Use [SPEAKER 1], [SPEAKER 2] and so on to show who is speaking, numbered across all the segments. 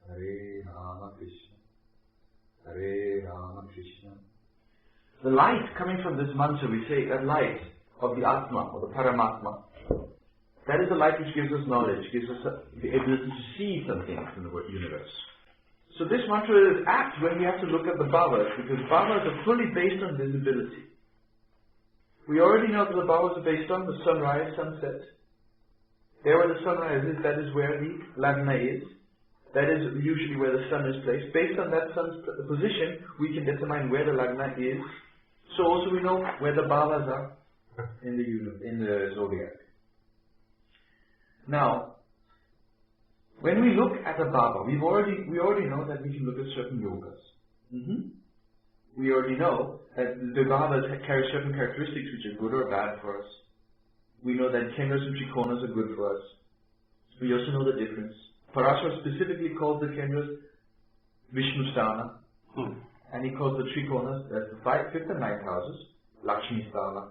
[SPEAKER 1] Hare Rama Krishna, Hare Rama Krishna. The light coming from this mantra, we say that light of the Atma, or the Paramatma, that is the light which gives us knowledge, gives us the ability to see something in the universe. So this mantra is apt when we have to look at the bhavas, because bhavas are fully based on visibility. We already know that the bhavas are based on the sunrise, sunset. There where the sunrise is, that is where the Lagna is. That is usually where the sun is placed. Based on that sun's position, we can determine where the Lagna is. So also we know where the bhavas are in the zodiac. Now, when we look at a bhava, we already know that we can look at certain yogas. We already know that the bhavas carry certain characteristics which are good or bad for us. We know that kendras and trikonas are good for us. We also know the difference. Parashara specifically calls the kendras Vishnu Sthana, and he calls the trikonas, that's the 5th and 9th houses, Lakshmi Sthana.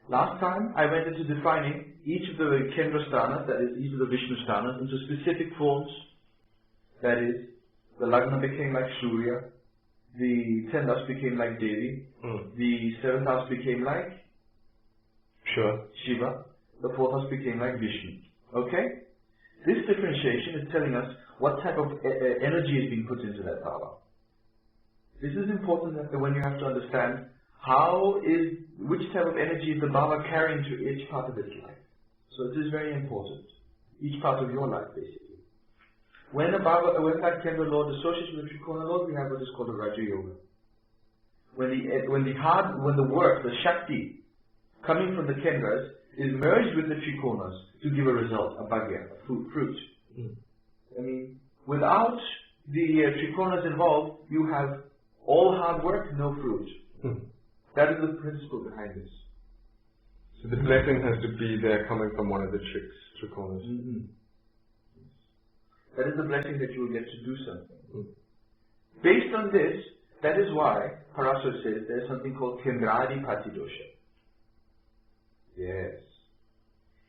[SPEAKER 1] Last time I went into defining each of the kendra sthanas, that is each of the Vishnu sthanas, into specific forms. That is, the Lagna became like Surya, the 10th house became like Devi, the 7th house became like Shiva, the 4th house became like Vishnu. Okay? This differentiation is telling us what type of energy is being put into that bhava. This is important that when you have to understand which type of energy is the bhava carrying to each part of its life. So this is very important. Each part of your life, basically. When that kendra lord associates with the trikona lord, we have what is called a Raja Yoga. When the work, the Shakti, coming from the kendras, is merged with the trikonas to give a result, a bhagya, a fruit. I mean, without the trikonas involved, you have all hard work, no fruit. That is the principle behind this.
[SPEAKER 2] So the blessing has to be there coming from one of the trikonas.
[SPEAKER 1] That is the blessing that you will get to do something. Based on this, that is why Parashara says there is something called Kendradhipati Dosha. Yes.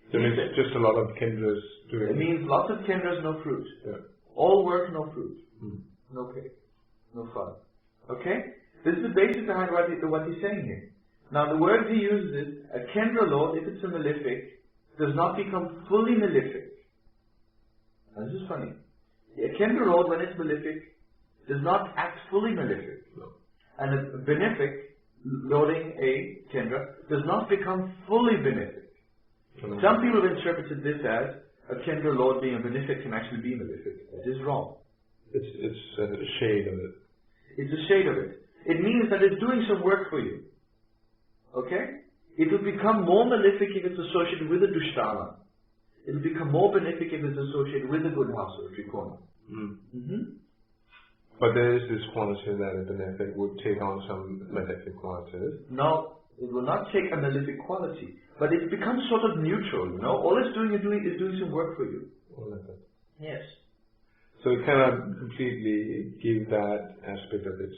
[SPEAKER 2] So it's just a lot of kendras doing it.
[SPEAKER 1] It means lots of kendras, no fruit.
[SPEAKER 2] Yeah.
[SPEAKER 1] All work, no fruit. No cake, no fun. Okay? This is the basis behind what he's saying here. Now the word he uses is, a kendra lord, if it's a malefic, does not become fully malefic. Now this is funny. A kendra lord, when it's malefic, does not act fully malefic.
[SPEAKER 2] No.
[SPEAKER 1] And a benefic, lording a kendra, does not become fully benefic. Some people have interpreted this as, a kendra lord being a benefic can actually be malefic. That is wrong.
[SPEAKER 2] It's a shade of it.
[SPEAKER 1] It's a shade of it. It means that it's doing some work for you. Okay? It will become more malefic if it's associated with a dushtana. It will become more benefic if it's associated with a good house or a trikona.
[SPEAKER 2] But there is this quality that a benefic would take on some malefic qualities.
[SPEAKER 1] No, it will not take a malefic quality. But it becomes sort of neutral, you know? All it's doing is doing some work for you. Yes.
[SPEAKER 2] So it cannot completely give that aspect of its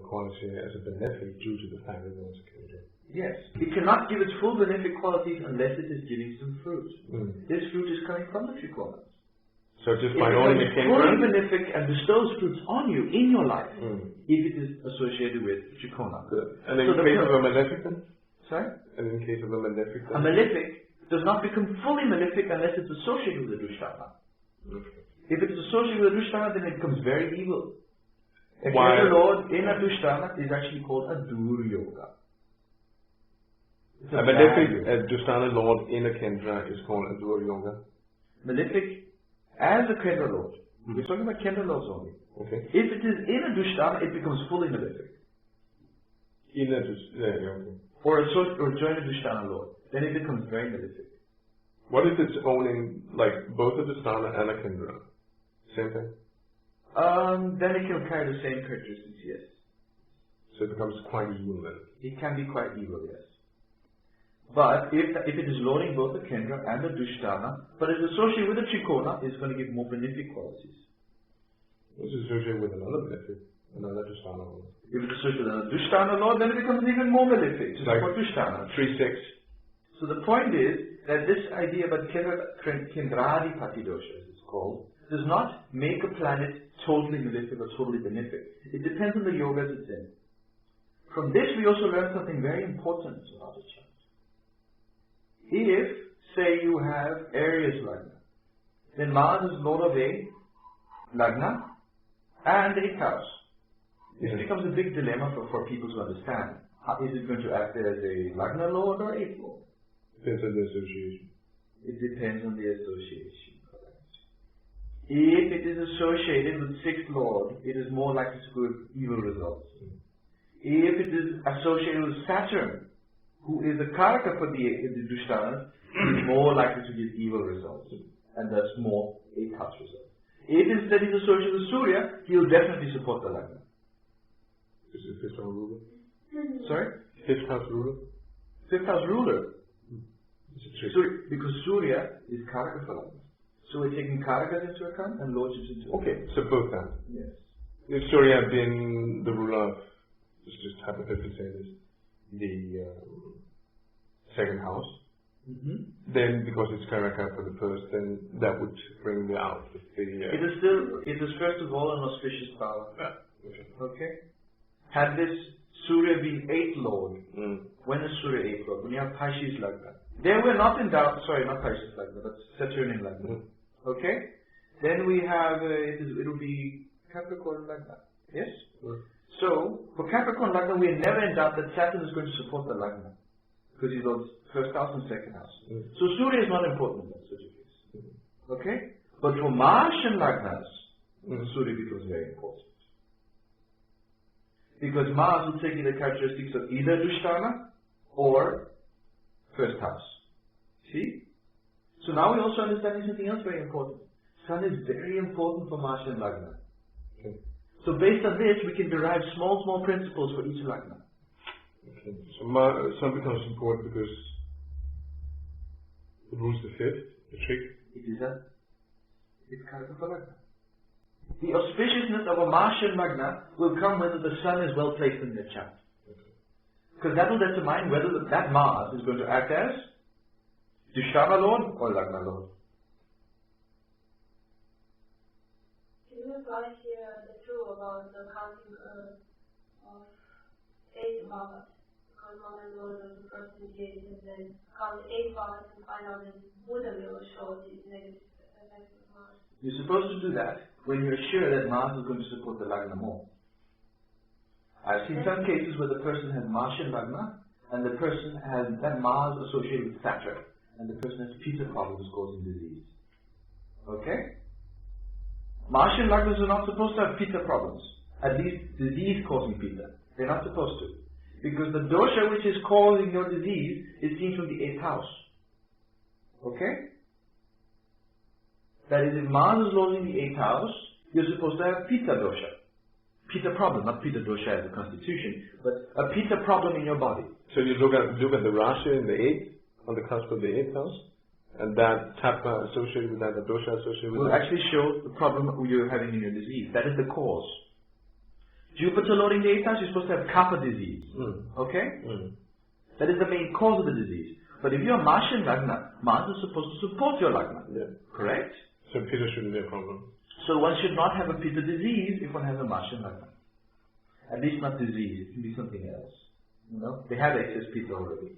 [SPEAKER 2] quality as a benefic due to the fact that it's a kendra.
[SPEAKER 1] Yes. It cannot give its full benefic qualities unless it is giving some fruit. This fruit is coming from the trikonas.
[SPEAKER 2] So just by owning a kendra,
[SPEAKER 1] fully benefic and bestows fruits on you in your life if it is associated with trikona.
[SPEAKER 2] And in case of a malefic then?
[SPEAKER 1] Sorry?
[SPEAKER 2] And in case of a malefic then?
[SPEAKER 1] A malefic does not become fully malefic unless it's associated with a dushtana. If it is associated with a dushtana, then it becomes very evil. A kendra lord in a dushtana is actually called a dur yoga.
[SPEAKER 2] A malefic dushtana lord in a kendra is called a dur yoga.
[SPEAKER 1] Malefic as a kendra lord. We're talking about kendra lords only.
[SPEAKER 2] Okay.
[SPEAKER 1] If it is in a dushtana, it becomes fully malefic.
[SPEAKER 2] In a dushtana,
[SPEAKER 1] Or join a dushtana lord. Then it becomes very malefic.
[SPEAKER 2] What if it's owning like both a dushtana and a kendra? Same thing?
[SPEAKER 1] Then it can carry the same characteristics, yes.
[SPEAKER 2] So it becomes quite evil then?
[SPEAKER 1] It can be quite evil, yes. But if it is lording both the kendra and the dushtana, but it's associated with the trikona, it's going to give more benefic qualities.
[SPEAKER 2] It's associated with another benefic, another dushtana lord.
[SPEAKER 1] If it's associated with another dushtana lord, then it becomes even more malefic. Just like dushtana.
[SPEAKER 2] 3-6.
[SPEAKER 1] So the point is that this idea about Kendradhipati Dosha, as it's called, does not make a planet totally malefic or totally benefic. It depends on the yogas it's in. From this we also learn something very important about the chart. If, say, you have Aries Lagna, then Mars is Lord of a Lagna and 8th house. This becomes a big dilemma for people to understand. How is it going to act as a Lagna Lord or 8th Lord?
[SPEAKER 2] Depends on the association.
[SPEAKER 1] It depends on the association. If it is associated with 6th Lord, it is more likely to give evil results. If it is associated with Saturn, who is a karaka for the Dushtanas, it is more likely to give evil results, and thus more 8th house results. If instead he's associated with Surya, he will definitely support the Lagna.
[SPEAKER 2] Is it 5th house ruler?
[SPEAKER 1] Sorry?
[SPEAKER 2] 5th house ruler?
[SPEAKER 1] 5th house ruler. Because Surya is karaka for Lagna. So we're taking karakas into account and lordships into account.
[SPEAKER 2] Okay, so both then.
[SPEAKER 1] Yes.
[SPEAKER 2] If Surya had been the ruler of, just hypothetically say this, the 2nd house, then because it's karaka for the first, then that would bring me out with the...
[SPEAKER 1] It is first of all an auspicious power.
[SPEAKER 2] Yeah.
[SPEAKER 1] Okay? Had this Surya been 8th Lord, when is Surya 8th Lord? When you have Pisces Lagna. There we're not in doubt, sorry, not Pisces Lagna, but Saturnian Lagna. Okay? Then we have, it will be Capricorn Lagna. Yes? So, for Capricorn Lagna, we are never in doubt that Saturn is going to support the Lagna. Because he's on 1st house and 2nd house. So Surya is not important in that such a case. Okay? But for Mahaṛṣi Lagnas, Surya becomes very important. Because Mars will take in the characteristics of either Dushtana or 1st house. See? So now we also understand something else very important. Sun is very important for Mahaṛṣi Lagna. Okay. So based on this, we can derive small principles for each Lagna.
[SPEAKER 2] Okay. So Sun becomes important because it rules the 5th, the trick. It's karaka for Lagna. The auspiciousness of a Mahaṛṣi Lagna will come whether the Sun is well placed in the chart. Because that will determine whether that Mars is going to act as Dushtana Lord or Lagna Lord.
[SPEAKER 3] Can you advise here the truth about the counting of 8 bhavas? Because Mother Lord was the first engaged and then count 8 bhavas and find out that Buddha will show the negative effects of Mars.
[SPEAKER 1] You're supposed to do that when you're sure that Mars is going to support the Lagna more. I've seen some cases where the person has Mahaṛṣi Lagna and the person has that Mars associated with Saturn and the person has Pitta problems causing disease. Okay? Mahaṛṣi Lagnas are not supposed to have Pitta problems, at least disease causing Pitta. They're not supposed to. Because the dosha which is causing your disease is seen from the 8th house. Okay? That is, if Mars is lording the 8th house, you're supposed to have Pitta dosha. Pitta problem, not Pitta dosha as a constitution, but a Pitta problem in your body.
[SPEAKER 2] So you look at the Rashi in the 8th, on the cusp of the 8th house, and that Tappa associated with that, the dosha associated with
[SPEAKER 1] will
[SPEAKER 2] that?
[SPEAKER 1] actually show the problem you're having in your disease. That is the cause. Jupiter lording the 8th house, you're supposed to have Kapha disease. Okay? That is the main cause of the disease. But if you're Mahaṛṣi Lagna, Mars is supposed to support your Lagna.
[SPEAKER 2] Yeah.
[SPEAKER 1] Correct?
[SPEAKER 2] So Pitta shouldn't be a problem.
[SPEAKER 1] So one should not have a Pitta disease if one has a Mahaṛṣi Lagna. At least not disease, it can be something else. You know? They have excess Pitta already.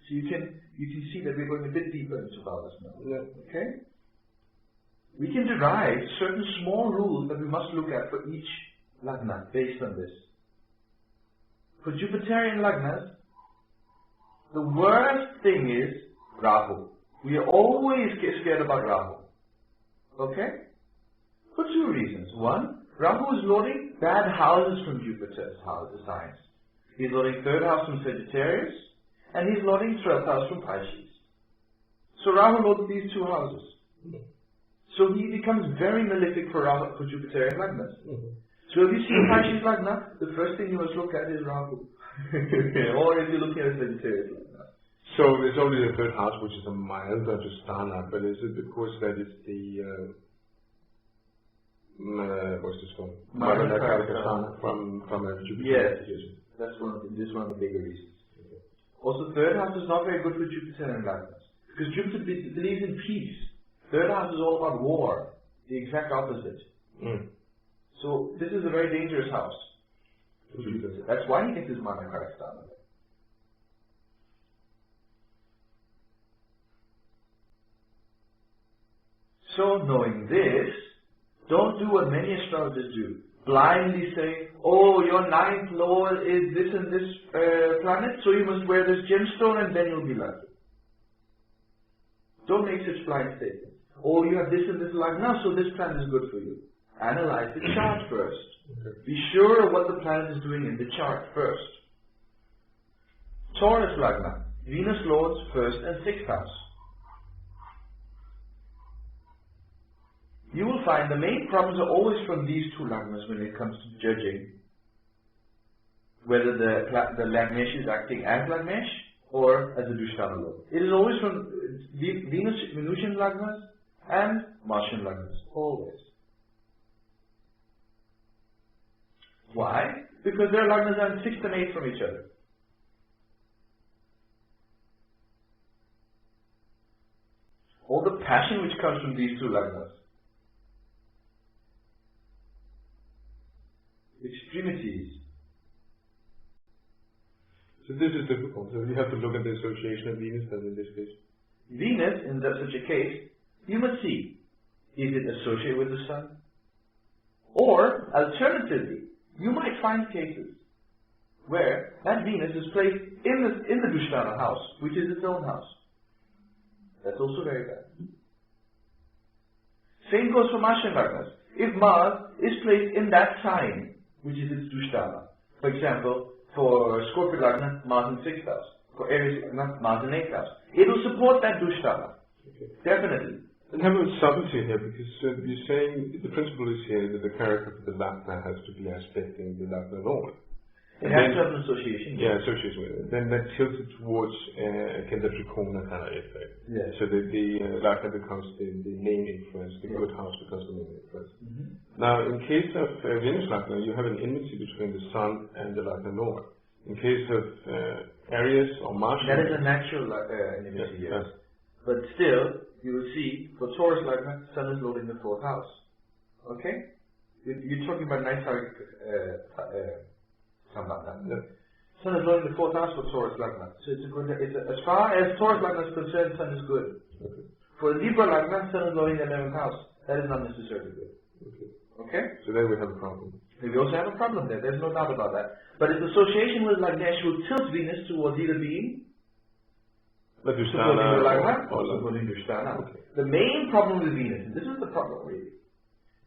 [SPEAKER 1] So you can see that we're going a bit deeper into bhavas now.
[SPEAKER 2] Yeah.
[SPEAKER 1] Okay? We can derive certain small rules that we must look at for each Lagna based on this. For Jupiterian Lagnas, the worst thing is Rahu. We are always scared about Rahu. Okay? For 2 reasons. One, Rahu is lording bad houses from Jupiter's house, the signs. He's lording 3rd house from Sagittarius, and he's lording 12th house from Pisces. So Rahu lords these 2 houses. So he becomes very malefic for Jupiterian Lagnas. So if you see a Pisces Lagna, the first thing you must look at is Rahu. Or if you're looking at a Sagittarius Lagna.
[SPEAKER 2] So it's only the 3rd house, which is a milder Dushtana, but is it because that is the what's this called? From a Jupiter.
[SPEAKER 1] Yes, this is one of the bigger reasons. Also, 3rd house is not very good for Jupiterian Lagnas.
[SPEAKER 2] Because Jupiter believes in peace. Third house is all about war. The exact opposite. So this is a very dangerous house. That's why he gets his Mahaṛṣi started. So knowing this, don't do what many astrologers do. Blindly say, oh, your ninth lord is this and this planet, so you must wear this gemstone and then you'll be lucky. Don't make such blind statements. Oh, you have this and this Lagna, so this planet is good for you. Analyze the chart first. Be sure of what the planet is doing in the chart first. Taurus Lagna, Venus lords 1st and 6th house. You will find the main problems are always from these two Lagnas when it comes to judging whether the Lagnesh is acting as Lagnesh or as a Dushtana Lord. It is always from Venus Venusian Lagnas and Martian Lagnas. Always. Why? Because their Lagnas are in 6th and 8th from each other. All the passion which comes from these two Lagnas, extremities.
[SPEAKER 4] So this is difficult. So you have to look at the association of Venus then in this case.
[SPEAKER 2] Venus, in such a case, you must see, is it associated with the Sun? Or, alternatively, you might find cases where that Venus is placed in the Dushtana house, which is its own house. That's also very bad. Same goes for Martian Lagnas. If Mars is placed in that sign, which is its Dushtana. For example, for Scorpio Lagna, Mars in 6th house. For Aries Lagna, Mars in 8th house. It will support that Dushtana.
[SPEAKER 4] Okay.
[SPEAKER 2] Definitely.
[SPEAKER 4] And have a subtlety here, because you're saying the principle is here that the character of the Lagna has to be aspecting the Lagna Lord.
[SPEAKER 2] It has to have an association.
[SPEAKER 4] Yeah, association with it. Then that tilts it towards Kendradhipati Dosha kind of effect.
[SPEAKER 2] Yes.
[SPEAKER 4] So the Lagna becomes the main influence, the good house becomes the main influence. Now, in case of Venus Lagna, you have an enmity between the Sun and the Lagna Lord. In case of Aries or Mars,
[SPEAKER 2] that is a natural enmity, yes. But still, you will see, for Taurus Lagna, Sun is lord in the 4th house. Okay? You're talking about nice Sun is lord in the 4th house for Taurus Lagna. So as far as Taurus Lagna is concerned, Sun is good.
[SPEAKER 4] Okay.
[SPEAKER 2] For Libra Lagna, Sun is lord in the 11th house. That is not necessarily good. Okay?
[SPEAKER 4] So there we have a problem.
[SPEAKER 2] We also have a problem there. There's no doubt about that. But its association with Lagnesh will tilt Venus towards either being
[SPEAKER 4] the Dushtana
[SPEAKER 2] or supporting Dushtana. Okay. The main problem with Venus, and this is the problem really,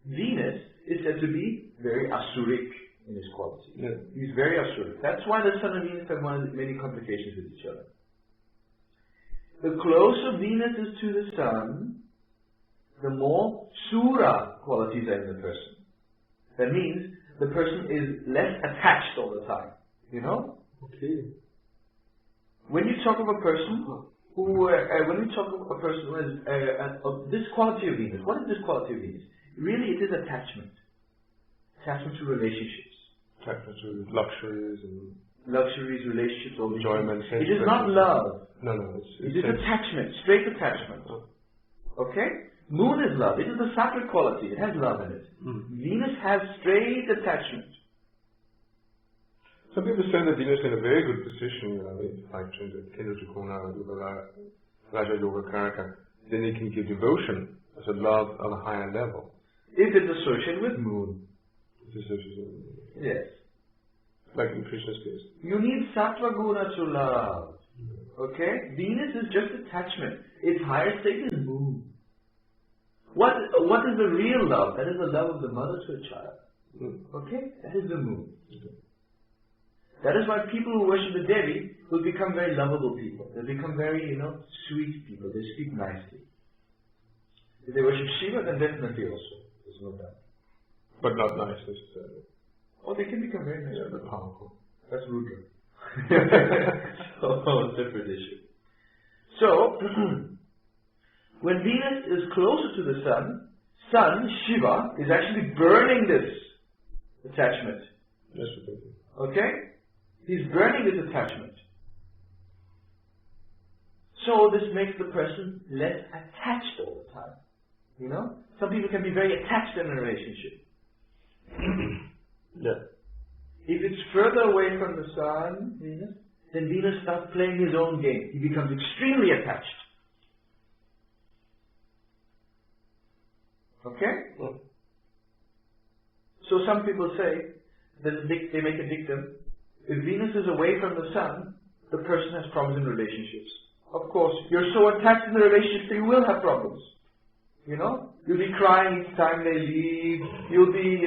[SPEAKER 2] Venus is said to be very asuric in his quality.
[SPEAKER 4] Yeah.
[SPEAKER 2] He's very asuric. That's why the Sun and Venus have many complications with each other. The closer Venus is to the Sun, the more Sura qualities are in the person. That means the person is less attached all the time. You know?
[SPEAKER 4] Okay.
[SPEAKER 2] When you talk of a person who has this quality of Venus, what is this quality of Venus? Really, it is attachment. Attachment to relationships.
[SPEAKER 4] Attachment to luxuries and
[SPEAKER 2] relationships, all
[SPEAKER 4] enjoyment.
[SPEAKER 2] It is not love.
[SPEAKER 4] No.
[SPEAKER 2] It is attachment, straight attachment. Okay? Moon is love. It is the sacred quality. It has love in it. Venus has straight attachment.
[SPEAKER 4] Some people say that Venus is in a very good position, in fact, in the Kendradhipati Raja Yoga character. Then it can give devotion as a love on a higher level.
[SPEAKER 2] If it's associated with Moon.
[SPEAKER 4] It's associated with Moon.
[SPEAKER 2] Yes.
[SPEAKER 4] Like in Krishna's case.
[SPEAKER 2] You need Sattva Guna to love. Okay? Venus is just attachment. Its higher state is Moon. What is the real love? That is the love of the mother to a child. Okay? That is the Moon. That is why people who worship the Devi will become very lovable people. They'll become very, sweet people. They speak nicely. If they worship Shiva, then definitely also. There's no doubt.
[SPEAKER 4] But not nice necessarily.
[SPEAKER 2] Oh, they can become very nice.
[SPEAKER 4] But powerful.
[SPEAKER 2] That's Rudra. So, different issue. So, when Venus is closer to the Sun, Shiva, is actually burning this attachment.
[SPEAKER 4] Yes,
[SPEAKER 2] okay? He's burning this attachment. So this makes the person less attached all the time. You know? Some people can be very attached in a relationship.
[SPEAKER 4] Yeah.
[SPEAKER 2] If it's further away from the sun, Venus, then Venus starts playing his own game. He becomes extremely attached. Okay? So some people say, they make a dictum, if Venus is away from the sun, the person has problems in relationships. Of course, you're so attached in the relationship that you will have problems. You know? You'll be crying each time they leave. You'll be,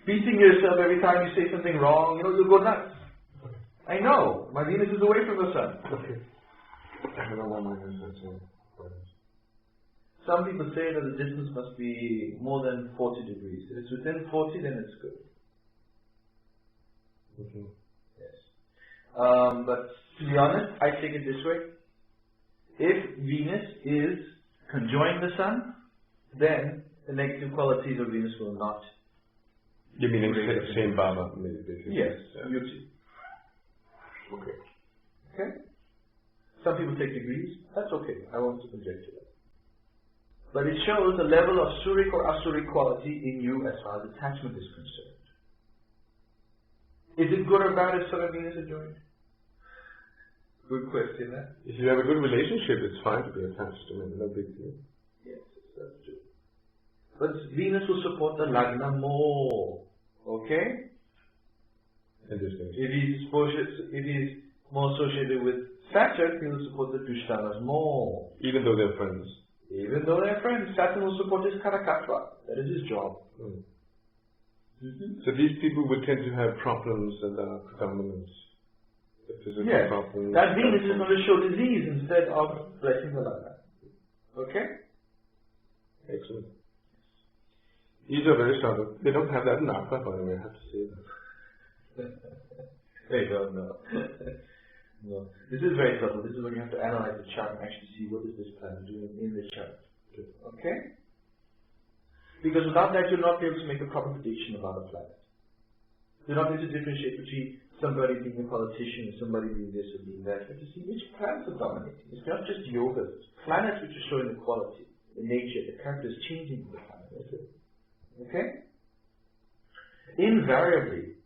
[SPEAKER 2] beating yourself every time you say something wrong. You'll go nuts. I know. My Venus is away from the sun.
[SPEAKER 4] Okay. I don't know why my Venus is so.
[SPEAKER 2] Some people say that the distance must be more than 40 degrees. If it's within 40, then it's good.
[SPEAKER 4] Okay.
[SPEAKER 2] Yes. But to be honest, I take it this way. If Venus is conjoining the sun, then the negative qualities of Venus will not.
[SPEAKER 4] You mean the same bhava, basically?
[SPEAKER 2] Yes, Yuti.
[SPEAKER 4] Okay.
[SPEAKER 2] Okay? Some people take degrees. That's okay. I won't object to that. But it shows the level of suric or asuric quality in you as far as attachment is concerned. Is it good or bad if Sun and Venus are joined? Good question, eh?
[SPEAKER 4] If you have a good relationship, it's fine to be attached to it. No big deal.
[SPEAKER 2] Yes, that's true. But Venus will support the Lagna more. Okay?
[SPEAKER 4] Interesting.
[SPEAKER 2] If he's more associated with Saturn, he will support the Dushtanas more.
[SPEAKER 4] Even though they're friends.
[SPEAKER 2] Even though they're friends, Saturn will support his Karakatva. That is his job.
[SPEAKER 4] So these people would tend to have problems that are predominant.
[SPEAKER 2] Yes,
[SPEAKER 4] problems.
[SPEAKER 2] that Venus is going to show disease instead of blessing the Lagna. Okay?
[SPEAKER 4] Excellent. These are very subtle. They don't have that in Aqua, by the way, I have to say that.
[SPEAKER 2] They don't know. No. This is very subtle. This is when you have to analyze the chart and actually see what is this planet doing in the chart. Okay? Because without that, you'll not be able to make a proper prediction about a planet. You're not able to differentiate between somebody being a politician and somebody being this or being that. You have to see which planets are dominating. It's not just yogas. It's planets which are showing the quality, the nature, the character is changing the planet. Okay? Invariably,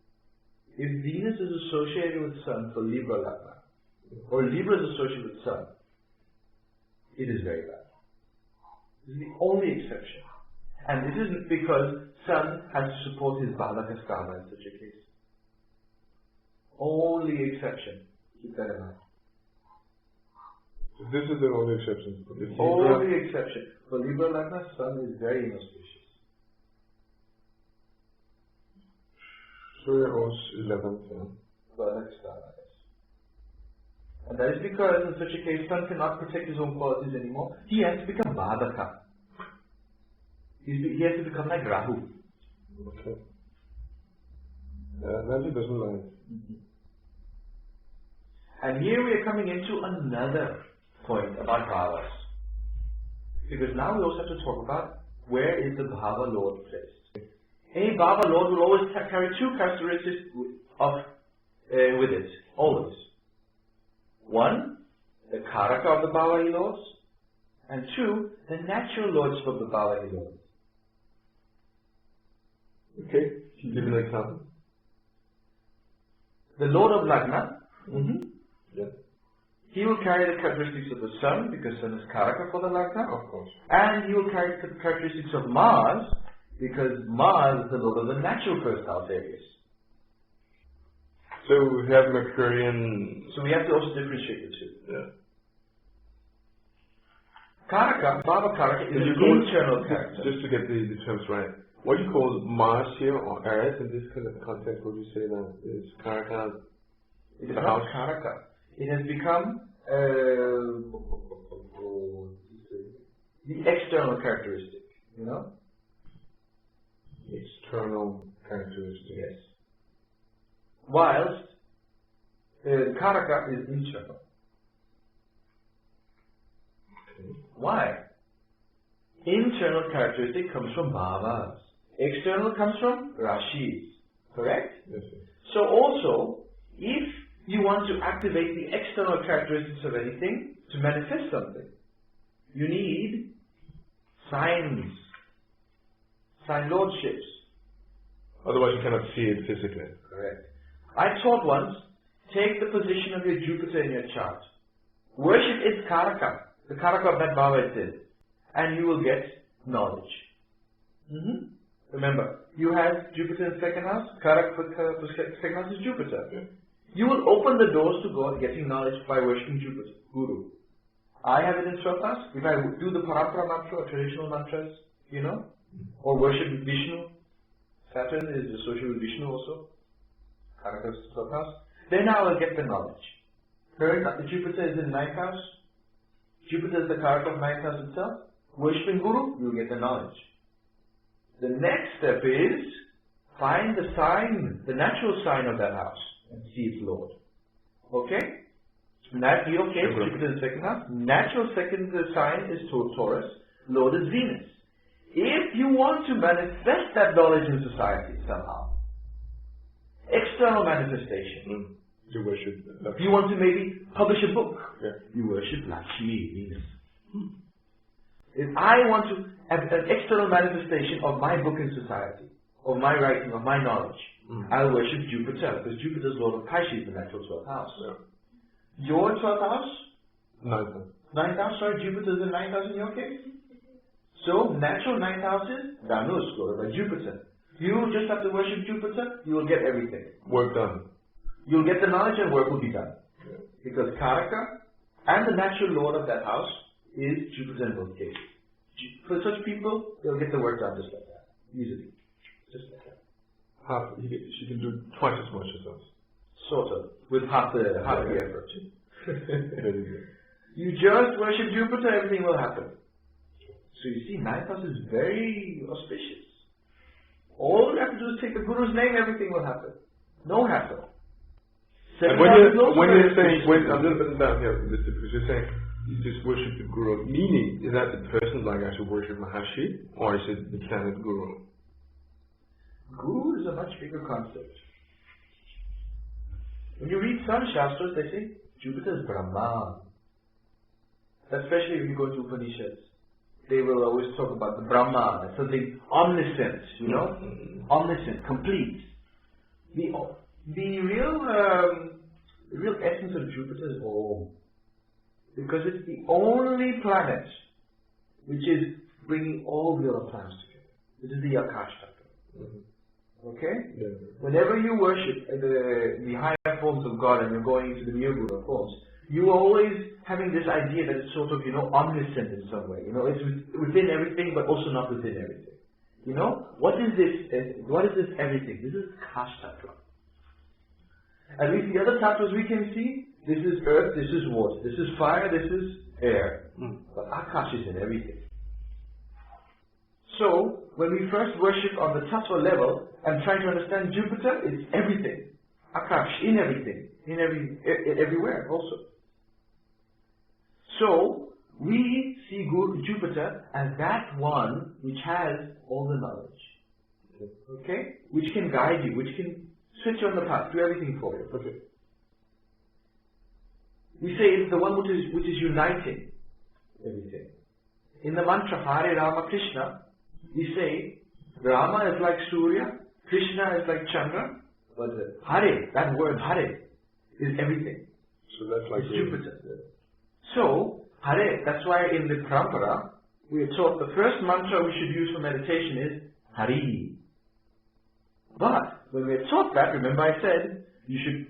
[SPEAKER 2] if Venus is associated with Sun for Libra Lagna, or Libra is associated with Sun, it is very bad. This is the only exception. And this isn't because Sun has to support his Balakaskama in such a case. Only exception. Keep that in mind.
[SPEAKER 4] This is the only exception.
[SPEAKER 2] Only exception. For Libra Lagna, Sun is very inauspicious.
[SPEAKER 4] Surya owns 11th.
[SPEAKER 2] Balakaskama, yes. And that is because in such a case, Sun cannot protect his own qualities anymore. He has to become Badaka. He has to become like Rahu.
[SPEAKER 4] Okay. That he doesn't mind.
[SPEAKER 2] And here we are coming into another point about bhavas. Because now we also have to talk about where is the bhava lord placed. A bhava lord will always carry two characteristics with it. Always. One, the karaka of the bhava he lords. And two, the natural lordship of the bhava he lords.
[SPEAKER 4] Okay. Can you give an example?
[SPEAKER 2] The lord of Lagna,
[SPEAKER 4] Yeah.
[SPEAKER 2] he will carry the characteristics of the sun, because sun is karaka for the Lagna.
[SPEAKER 4] Of course.
[SPEAKER 2] And he will carry the characteristics of Mars, because Mars is the lord of the natural first house areas.
[SPEAKER 4] So we have Mercurian.
[SPEAKER 2] So we have to also differentiate the two.
[SPEAKER 4] Yeah.
[SPEAKER 2] Karaka, bhava karaka, is an internal character.
[SPEAKER 4] Just to get the terms right. What do you call Mars here, or Earth in this kind of context? What do you say now? Is Karaka
[SPEAKER 2] It is not karaka. It has become the external characteristic, you know?
[SPEAKER 4] External characteristic.
[SPEAKER 2] Yes. Whilst karaka is internal.
[SPEAKER 4] Okay.
[SPEAKER 2] Why? Internal characteristic comes from bhavas. External comes from rashis. Correct?
[SPEAKER 4] Yes, sir.
[SPEAKER 2] So also, if you want to activate the external characteristics of anything to manifest something. You need signs, sign lordships.
[SPEAKER 4] Otherwise you cannot see it physically.
[SPEAKER 2] Correct. I taught once, take the position of your Jupiter in your chart. Worship its Karaka, the Karaka of that bhava it is, and you will get knowledge. Remember, you have Jupiter in second house, Karaka for second house is Jupiter.
[SPEAKER 4] Yeah.
[SPEAKER 2] You will open the doors to God getting knowledge by worshipping Jupiter, Guru. I have it in 12th house. If I do the Parampara mantra or traditional mantras, or worship Vishnu, Saturn is associated with Vishnu also, Karaka is 12th house, then I will get the knowledge. Heard Jupiter is in 9th house. Jupiter is the Karaka of 9th house itself. Worshipping Guru, you will get the knowledge. The next step is find the sign, the natural sign of that house, and see its Lord. Okay? Your case, Jupiter in second house. Natural second sign is Taurus. Lord is Venus. If you want to manifest that knowledge in society somehow, external manifestation.
[SPEAKER 4] You worship Lakshmi.
[SPEAKER 2] You want to maybe publish a book.
[SPEAKER 4] Yeah.
[SPEAKER 2] You worship Lakshmi, Venus. If I want to have an external manifestation of my book in society, of my writing, of my knowledge, I'll worship Jupiter, because Jupiter's Lord of Kaishi is the natural 12th house.
[SPEAKER 4] Yeah.
[SPEAKER 2] Your 12th house?
[SPEAKER 4] 9th house.
[SPEAKER 2] 9th house, sorry, Jupiter's in 9th house in your case? So, natural 9th house is Dhanus, Lord by Jupiter. You just have to worship Jupiter, you will get everything.
[SPEAKER 4] Work done.
[SPEAKER 2] You'll get the knowledge and work will be done.
[SPEAKER 4] Yeah.
[SPEAKER 2] Because Karaka and the natural Lord of that house is Jupiter in both cases. For such people, they'll get the work done just like that. Easily. Just like that.
[SPEAKER 4] She can do twice as much as us.
[SPEAKER 2] Sort of. With half the effort.
[SPEAKER 4] Very good.
[SPEAKER 2] You just worship Jupiter, everything will happen. So you see, 9th house is very auspicious. All you have to do is take the Guru's name, everything will happen. No hassle.
[SPEAKER 4] And when you're saying, I'm just putting down here, because you're saying you just worship the Guru, meaning, is that the person like I should worship Mahaṛṣi, or is it the planet Guru?
[SPEAKER 2] Guru is a much bigger concept. When you read some Shastras, they say Jupiter is Brahman. Especially if you go to Upanishads, they will always talk about the Brahman as something omniscient, omniscient, complete. The real essence of Jupiter is Om. Because it's the only planet which is bringing all the other planets together. This is the Akash Tattva. Okay?
[SPEAKER 4] Yeah.
[SPEAKER 2] Whenever you worship the higher forms of God and you're going into the Nirguna forms, you are always having this idea that it's sort of, omniscient in some way. It's within everything but also not within everything. What is this everything? This is Akash Tattva. At least the other tattvas we can see, this is earth, this is water, this is fire, this is air. But Akash is in everything. So, when we first worship on the tattva level and try to understand Jupiter, it's everything. Akash, in everything, everywhere also. So, we see Jupiter as that one which has all the knowledge. Okay? Which can guide you, which can switch on the path, do everything for you.
[SPEAKER 4] Okay.
[SPEAKER 2] We say it's the one which is uniting everything. In the mantra Hare Rama Krishna, we say Rama is like Surya, Krishna is like Chandra, but Hare, that word Hare, is everything.
[SPEAKER 4] So that's like
[SPEAKER 2] Jupiter. Yeah. So, Hare, that's why in the Parampara, we are taught the first mantra we should use for meditation is Hari. But, when we are taught that, remember I said, you should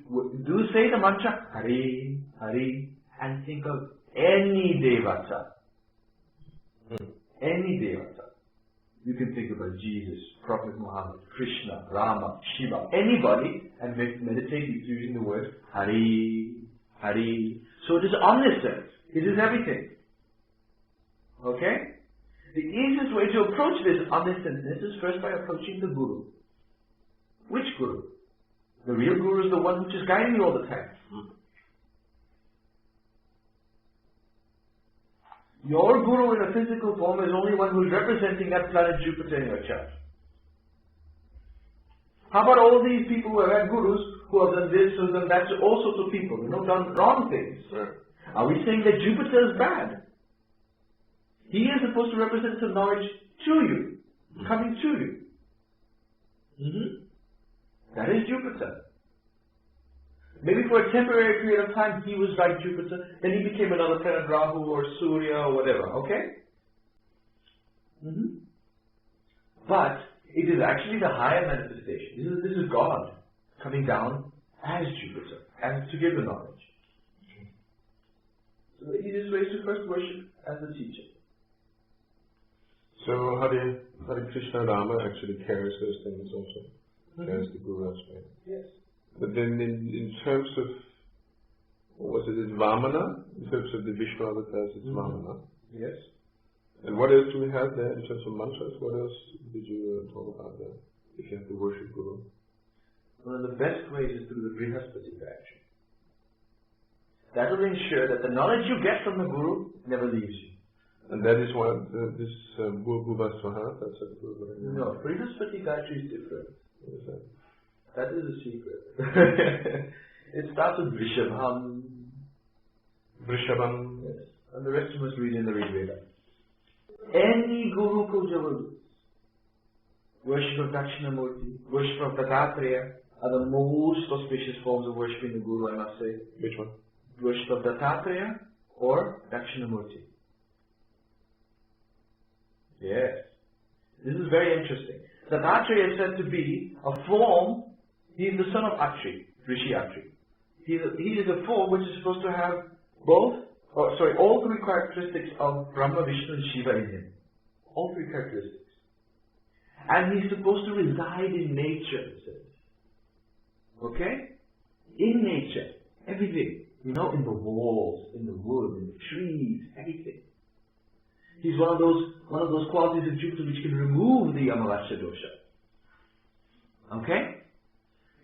[SPEAKER 2] say the mantra Hari, Hari, and think of any Devata. Any Devata. You can think about Jesus, Prophet Muhammad, Krishna, Rama, Shiva, anybody, and meditate using the word Hari, Hari. So it is omniscient. It is everything. Okay? The easiest way to approach this omniscientness is first by approaching the Guru. Which Guru? The real Guru is the one which is guiding you all the time. Your Guru in a physical form is only one who is representing that planet Jupiter in your chart. How about all these people who have had Gurus who have done this, who have done that, to all sorts of people, done wrong things.
[SPEAKER 4] Right.
[SPEAKER 2] Are we saying that Jupiter is bad? He is supposed to represent some knowledge to you, coming to you. That is Jupiter. Maybe for a temporary period of time he was like Jupiter, then he became another planet, Rahu or Surya or whatever, okay? But it is actually the higher manifestation. This is God coming down as Jupiter, and to give the knowledge. So the easiest way is to first worship as a teacher.
[SPEAKER 4] So Hare Krishna Rama actually carries those things also. Carries the Guru aspect.
[SPEAKER 2] Yes.
[SPEAKER 4] But then in terms of, what was it, it's Vamana? In terms of the Vishnu avatars, it's Vamana.
[SPEAKER 2] Yes.
[SPEAKER 4] And what else do we have there in terms of mantras? What else did you talk about there? If you have to worship Guru?
[SPEAKER 2] One of the best ways is through the Brihaspati Gayatri. That will ensure that the knowledge you get from the Guru never leaves you.
[SPEAKER 4] And that is what this Bhuva Swaha, that's a Guru.
[SPEAKER 2] No, Brihaspati Gayatri is different.
[SPEAKER 4] What is that?
[SPEAKER 2] That is a secret. It starts with Vrishabham.
[SPEAKER 4] Vrishabham.
[SPEAKER 2] Yes. And the rest you must read in the Rig Veda. Any Guru Puja will do. Worship of Dakshinamurti, worship of Dattatreya are the most auspicious forms of worshipping the Guru, I must say.
[SPEAKER 4] Which one?
[SPEAKER 2] Worship of Dattatreya or Dakshinamurti. Yes. This is very interesting. Dattatreya is said to be a form. He is the son of Atri, Rishi Atri. He is a form which is supposed to have all three characteristics of Brahma, Vishnu and Shiva in him. All three characteristics. And he's supposed to reside in nature, it says. Okay? In nature. Everything. In the walls, in the wood, in the trees, everything. He's one of those qualities of Jupiter which can remove the Mahaṛṣi Dosha. Okay?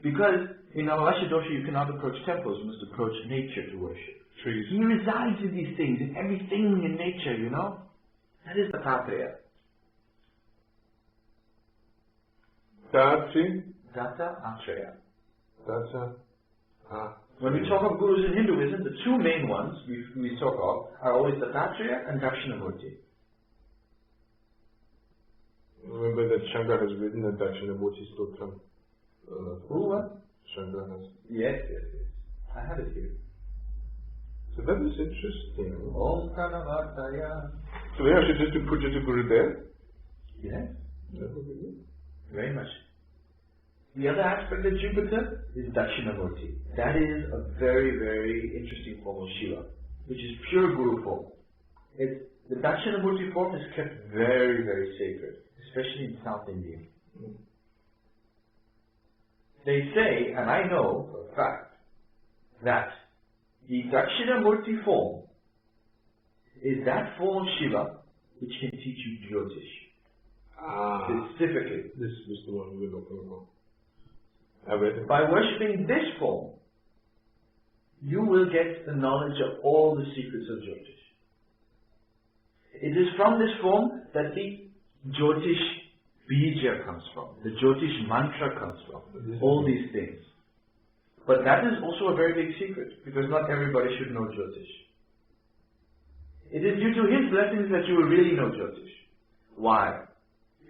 [SPEAKER 2] Because in Mahaṛṣi Dosha you cannot approach temples, you must approach nature to worship.
[SPEAKER 4] Trees.
[SPEAKER 2] He resides in these things, in everything in nature, That is Dattatreya. Dattatreya. When we talk of gurus in Hinduism, the two main ones we talk of are always Dattatreya and Dakshinamurti.
[SPEAKER 4] Remember that Shankar has written a Dakshinamurti Sutram.
[SPEAKER 2] Who, what?
[SPEAKER 4] Shankar has.
[SPEAKER 2] Yes. I have it here.
[SPEAKER 4] So that is interesting.
[SPEAKER 2] Om Pranavataya.
[SPEAKER 4] So we actually just to put you to Guru there?
[SPEAKER 2] Yes.
[SPEAKER 4] That would be good.
[SPEAKER 2] Very much. The other aspect of Jupiter is Dakshinamurti. That is a very, very interesting form of Shiva, which is pure Guru form. The Dakshinamurti form is kept very, very sacred, especially in South India. They say, and I know for a fact, that the Dakshinamurti form is that form of Shiva which can teach you Jyotish. Specifically.
[SPEAKER 4] This was the one we were looking for.
[SPEAKER 2] By worshipping this form, you will get the knowledge of all the secrets of Jyotish. It is from this form that the Jyotish Bija comes from, the Jyotish mantra comes from, all these things. But that is also a very big secret, because not everybody should know Jyotish. It is due to his blessings that you will really know Jyotish. Why?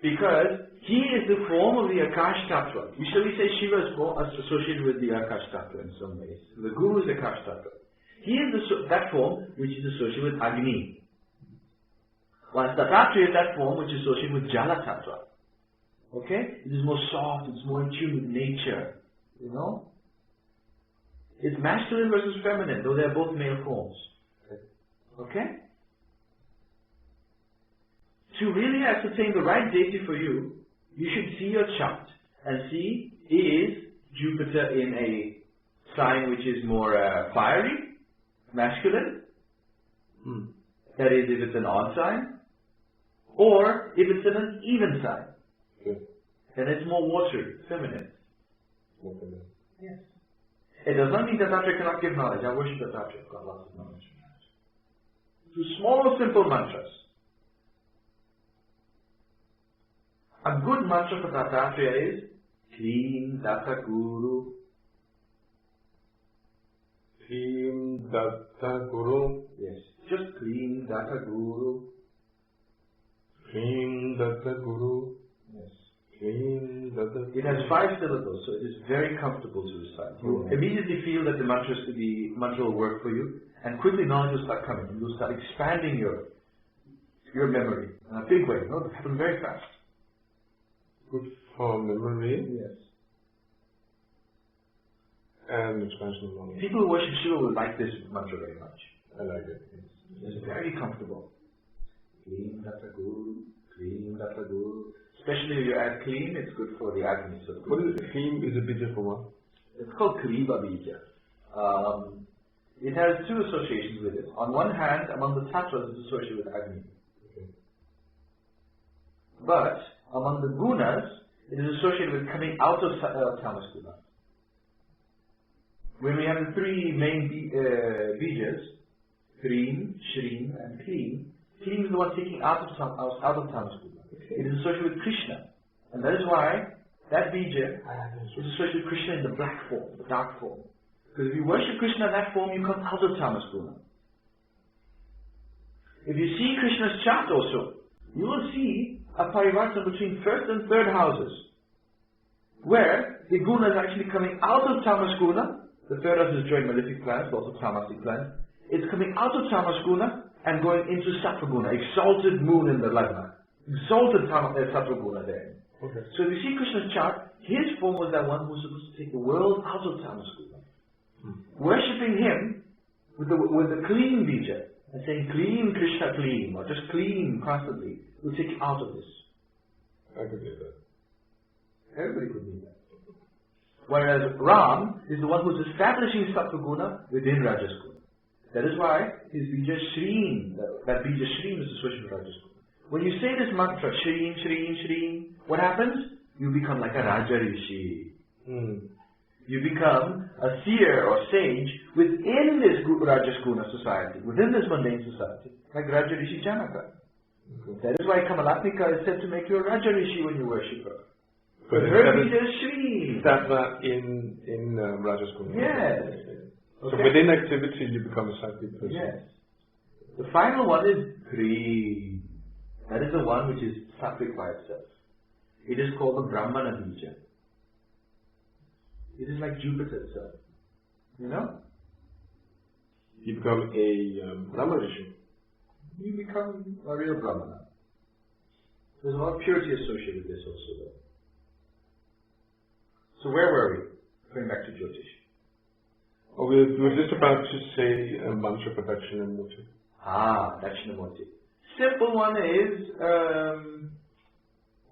[SPEAKER 2] Because he is the form of the Akash Tattva. Shall we say Shiva is associated with the Akash Tattva in some ways. The Guru is Akash Tattva. He is that form which is associated with Agni. Whilst Dattatreya is that form which is associated with Jala Tattva. Okay? It is more soft, it's more in tune with nature. It's masculine versus feminine, though they are both male forms. Okay? To really ascertain the right deity for you, you should see your chart and see, is Jupiter in a sign which is more fiery, masculine? That is, if it's an odd sign, or if it's in an even sign, then it's more watery, feminine. Yes. It does not mean that Dattatreya cannot give knowledge. I worship Dattatreya. I've got lots of knowledge. Through small, simple mantras. A good mantra for Dattatreya is Clean Datta Guru.
[SPEAKER 4] Klim Datta Guru.
[SPEAKER 1] Yes. Just Klim Datta Guru.
[SPEAKER 4] Klim Datta Guru.
[SPEAKER 1] Yes.
[SPEAKER 4] Klim Datta Guru.
[SPEAKER 1] It has 5 syllables, so it is very comfortable to recite. You immediately feel that the mantra will work for you, and quickly knowledge will start coming. You will start expanding your memory in a big way. It happens very fast.
[SPEAKER 4] Good for memory.
[SPEAKER 1] Yes.
[SPEAKER 4] And expansion of knowledge.
[SPEAKER 1] People who worship Shiva will like this mantra very much.
[SPEAKER 4] I like it.
[SPEAKER 1] It's very comfortable. Klim Datta Guru, Klim Datta Guru. Especially if you add Klim, it's good for the Agni. So
[SPEAKER 4] what is Klim? Is a bija for what?
[SPEAKER 1] It's called Kriva Bija. It has 2 associations with it. On one hand, among the tattvas, it's associated with Agni.
[SPEAKER 4] Okay.
[SPEAKER 1] But among the gunas, it is associated with coming out of tamas guna. When we have the 3 main bijas, Krim, Shrim, and Klim, Klim is the one taking out of tamas guna. It is associated with Krishna, and that is why that bija is associated with Krishna in the black form, the dark form. Because if you worship Krishna in that form, you come out of tamas guna. If you see Krishna's chart also, you will see a parivartana between 1st and 3rd houses, where the guna is actually coming out of tamas guna. The 3rd house is joined malefic planets, also tamasic planets. It's coming out of tamas guna and going into sattva guna, exalted moon in the Lagna. Exalted sattva guna there.
[SPEAKER 4] Okay.
[SPEAKER 1] So if you see Krishna's chart, his form was that one who was supposed to take the world out of tamas guna. Worshipping him with the clean bija and saying clean Krishna clean, or just clean constantly, will take you out of this.
[SPEAKER 4] I could do that.
[SPEAKER 1] Everybody could do that. Whereas Ram is the one who's establishing sattva guna within rajas guna. That is why his bija Shrim, that bija Shrim is associated with rajas guna. When you say this mantra, Shrim, Shrim, Shrim, what happens? You become like a Raja Rishi. You become a seer or sage within this Rajas Guna society, within this mundane society, like Raja Rishi Janaka. That is why Kamalatmika is said to make you a Raja Rishi when you worship her. But her bija is Shri.
[SPEAKER 4] Sattva in Rajas Guna.
[SPEAKER 1] Yes.
[SPEAKER 4] So within activity you become a sattvic person.
[SPEAKER 1] Yes. The final one is Kri. That is the one which is sattvic by itself. It is called the Brahmana bija. It is like Jupiter itself. You know?
[SPEAKER 4] You become a Brahma Rishi.
[SPEAKER 1] You become a real Brahmana. There's a lot of purity associated with this also though. So where were we? Going back to Jyotish.
[SPEAKER 4] Oh, we were just about to say a mantra for Dakshinamurti.
[SPEAKER 1] Dakshinamurti. Simple one is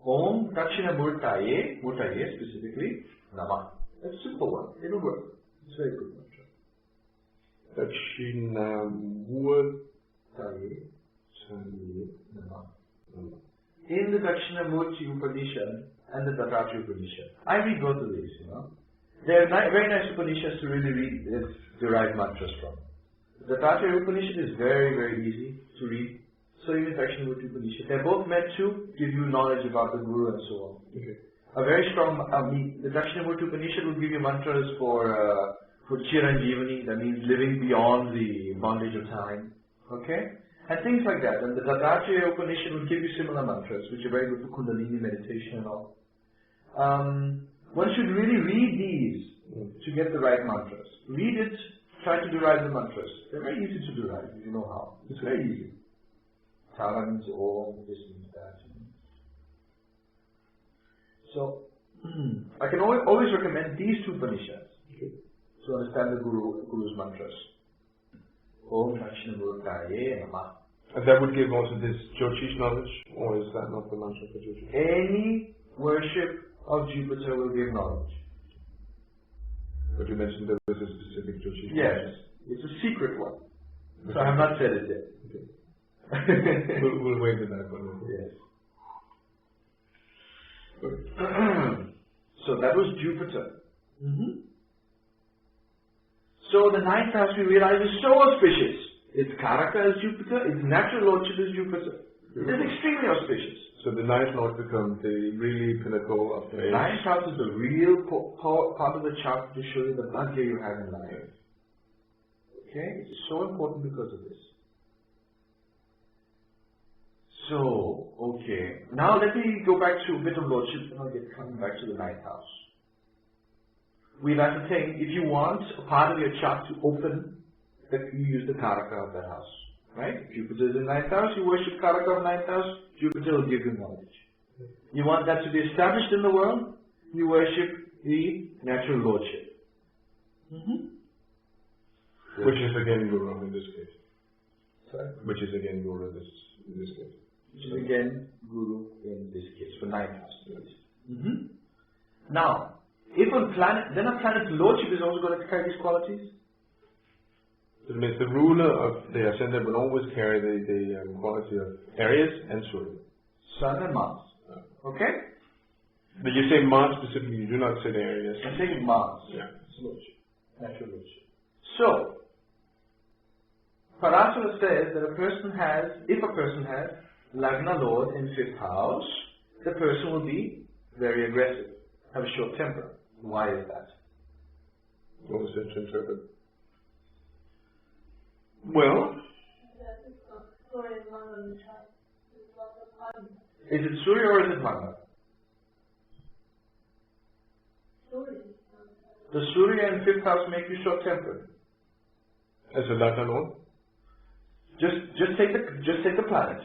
[SPEAKER 1] Om Dakshinamurtaye, Murtaye specifically, Namah. That's a simple one. It'll work. It's a very good mantra.
[SPEAKER 4] Dakshinamurtaye.
[SPEAKER 1] In the Dakshinamurti Upadeśa and the Dattatreya Upadeśa, I read both of these, you know. They're very nice Upanishads to really read, derive mantras from. The Dattatreya Upanishad is very, very easy to read. So even Dakshinamurti Upanishad. They're both meant to give you knowledge about the Guru and so on.
[SPEAKER 4] Okay.
[SPEAKER 1] A very strong, the Dakshinamurti Upanishad will give you mantras for Chiranjivani, that means living beyond the bondage of time. Okay? And things like that. And the Dattatreya Upanishad will give you similar mantras, which are very good for Kundalini meditation and all. One should really read these to get the right mantras. Read it, try to derive the mantras. They're very easy to derive, if you know how. It's very easy. Tara means Om, this means that. So, I can always recommend these 2 Upanishads to understand the Guru's mantras. Om Dakshinamurtaye Namah.
[SPEAKER 4] And that would give also this Jyotish knowledge, or is that not the mantra for Jyotish?
[SPEAKER 1] Any worship of Jupiter will give knowledge.
[SPEAKER 4] But you mentioned there was a specific Jyotish.
[SPEAKER 1] Yes, it's a secret one. So I have not said it yet.
[SPEAKER 4] Okay. we'll wait with that one.
[SPEAKER 1] Yes. So that was Jupiter. So the 9th house we realize is so auspicious. Its Karaka is Jupiter, its natural lordship is Jupiter. It is extremely auspicious.
[SPEAKER 4] So the 9th lord becomes the really pinnacle of the age.
[SPEAKER 1] 9th house is the real part of the chart to show you the bhagya you have in life.
[SPEAKER 2] Okay? It's so important because of this. So, okay. Now let me go back to a bit of lordship and I'll get coming back to the ninth house. We've ascertained if you want a part of your chart to open, that you use the Karaka of that house. Right? Jupiter is in ninth house, you worship Karaka of ninth house, Jupiter will give you knowledge. You want that to be established in the world, you worship the natural lordship.
[SPEAKER 4] Which is again Guru in this case.
[SPEAKER 2] Sorry?
[SPEAKER 4] Which is again Guru in this case.
[SPEAKER 2] Which is again Guru in this case, for ninth house. Now, if a planet's lordship is also going to carry these qualities?
[SPEAKER 4] It means the ruler of the ascendant will always carry the quality of Aries and Surya.
[SPEAKER 2] Sun and Mars. Okay?
[SPEAKER 4] But you say Mars specifically, you do not say the Aries.
[SPEAKER 2] I'm saying Mars.
[SPEAKER 4] Yeah.
[SPEAKER 2] It's lordship. Natural lordship. So, Parasara says that if a person has Lagna Lord in 5th house, the person will be very aggressive, have a short temper. Why is that?
[SPEAKER 4] What was it to interpret? Well,
[SPEAKER 2] is it Surya or is it Magna? Does Surya in 5th house make you short-tempered?
[SPEAKER 4] As a Lagna Lord?
[SPEAKER 2] Just take the planet.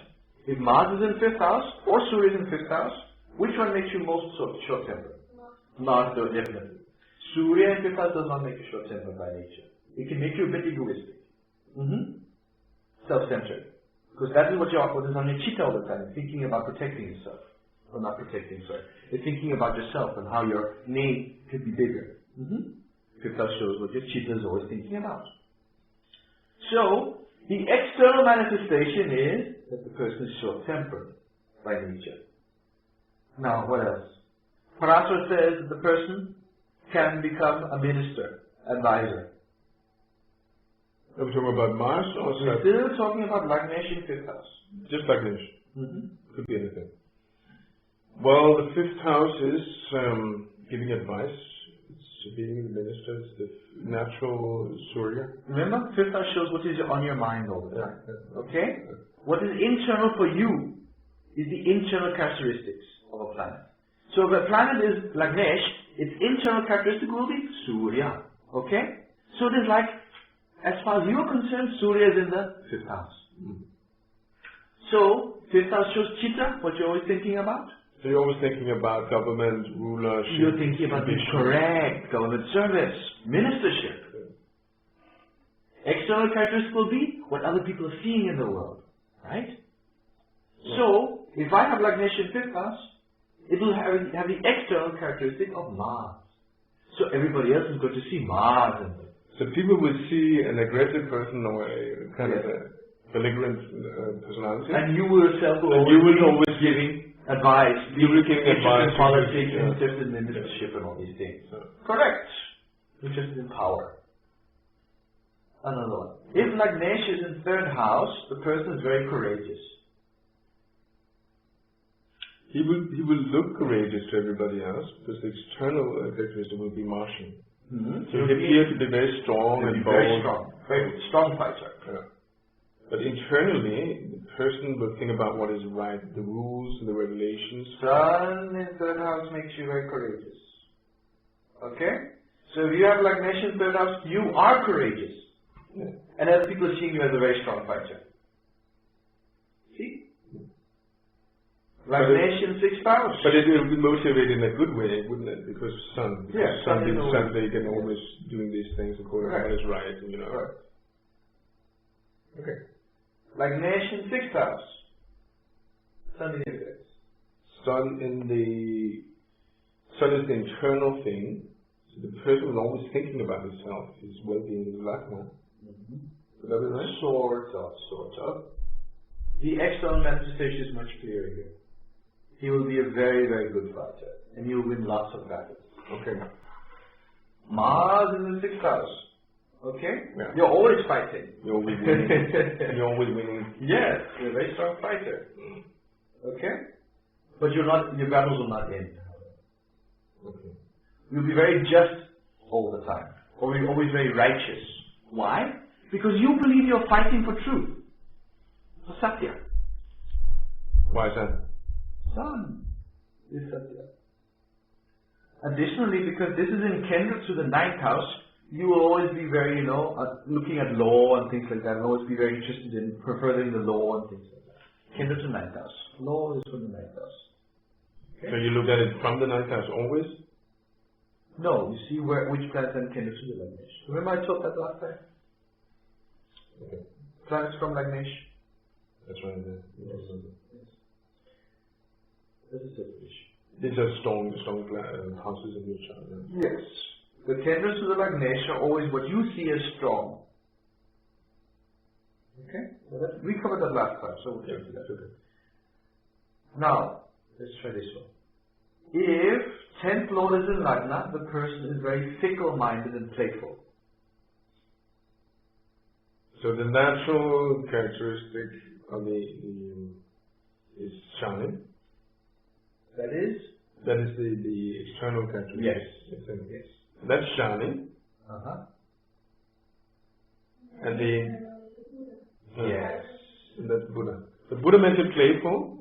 [SPEAKER 2] If Mars is in 5th house or Surya is in 5th house, which one makes you most short-tempered? Mars, though, definitely. Surya in 5th house does not make you short-tempered by nature. It can make you a bit egoistic. Self-centered. Because that is what is on your chitta all the time, thinking about protecting yourself. Or not protecting, sorry. You're thinking about yourself and how your name could be bigger. 5th house shows what your chitta is always thinking about. So, the external manifestation is that the person is short-tempered by nature. Now, what else? Parasara says that the person can become a minister, advisor.
[SPEAKER 4] Are we talking about Mars or
[SPEAKER 2] We're still talking about Lagnesh in 5th house.
[SPEAKER 4] Just Lagnesh? Could be anything. Well, the 5th house is giving advice. It's being the minister. It's the natural Surya.
[SPEAKER 2] Remember, 5th house shows what is on your mind all the time. Okay? What is internal for you is the internal characteristics of a planet. So if a planet is Lagnesh, its internal characteristic will be Surya. Okay? So it is like, as far as you are concerned, Surya is in the 5th house. So, 5th house shows chitta, what you're always thinking about.
[SPEAKER 4] So you're always thinking about government, rulership.
[SPEAKER 2] You're thinking about the correct government service, ministership. External characteristic will be what other people are seeing in the world. Right? So, if I have Lagnesh in 5th house, it will have the external characteristic of Mars. So everybody else is going to see Mars in it.
[SPEAKER 4] So people will see an aggressive person or a kind of a belligerent personality.
[SPEAKER 2] And you yourself will always be giving advice.
[SPEAKER 4] You will give advice.
[SPEAKER 2] In politics, interested in ministership and all these things. Correct. Interested in power. Another one. If Lagnesh is in 3rd house, the person is very courageous.
[SPEAKER 4] He will look courageous to everybody else because the external characteristic will be Martian. So he appears to be very strong and bold.
[SPEAKER 2] Very strong fighter.
[SPEAKER 4] Yeah. But internally, the person will think about what is right, the rules and the regulations.
[SPEAKER 2] Sun in 3rd house makes you very courageous. Okay? So if you have Lagnesh in 3rd house, you are courageous. Yeah. And other people are seeing you as a very strong fighter. See? Lagnesh in 6th house.
[SPEAKER 4] But it will be motivated in a good way, wouldn't it? Because Sun.
[SPEAKER 2] Yeah,
[SPEAKER 4] Sun they can always doing these things according to what is right, and, you know.
[SPEAKER 2] Right. Okay. Lagnesh in 6th house. Sun in the
[SPEAKER 4] Sun is the internal thing. So the person is always thinking about himself, his well-being, his Lagna. Would that be right?
[SPEAKER 2] Sort of. The external manifestation is much clearer here. He will be a very, very good fighter. And he will win lots of battles.
[SPEAKER 4] Okay.
[SPEAKER 2] Mars is in the 6th house. Okay?
[SPEAKER 4] Yeah.
[SPEAKER 2] You're always fighting.
[SPEAKER 4] You're always winning. You're always winning.
[SPEAKER 2] Yes, you're a very strong fighter. Okay? But your battles will not end.
[SPEAKER 4] Okay.
[SPEAKER 2] You'll be very just all the time. Or you're always very righteous. Why? Because you believe you're fighting for truth, for Satya.
[SPEAKER 4] Why is that?
[SPEAKER 2] Sun is Satya. Additionally, because this is in Kendra to the 9th house, you will always be very, looking at law and things like that, and always be very interested in furthering the law and things like that. Kendra to 9th house. Law is from the 9th house. Okay?
[SPEAKER 4] So you look at it from the 9th house always?
[SPEAKER 2] No, you see which planets are in Kendra to the Lagnesh. Remember I taught that last time?
[SPEAKER 4] Okay.
[SPEAKER 2] Planets from Lagnesh.
[SPEAKER 4] That's right. Yes.
[SPEAKER 2] This is definition.
[SPEAKER 4] These are strong houses in your chart.
[SPEAKER 2] Yes. The Kendras to the Lagnesh are always what you see as strong. Okay? We covered that last time, so we'll get to that. Okay. Now, let's try this one. If 10th Lord is in Lagna, the person is very fickle-minded and playful.
[SPEAKER 4] So the natural characteristic of is shining.
[SPEAKER 2] That is
[SPEAKER 4] the external characteristic.
[SPEAKER 2] Yes.
[SPEAKER 4] Yes. That's shining. And
[SPEAKER 2] yes.
[SPEAKER 4] That's Buddha. The Buddha makes it playful,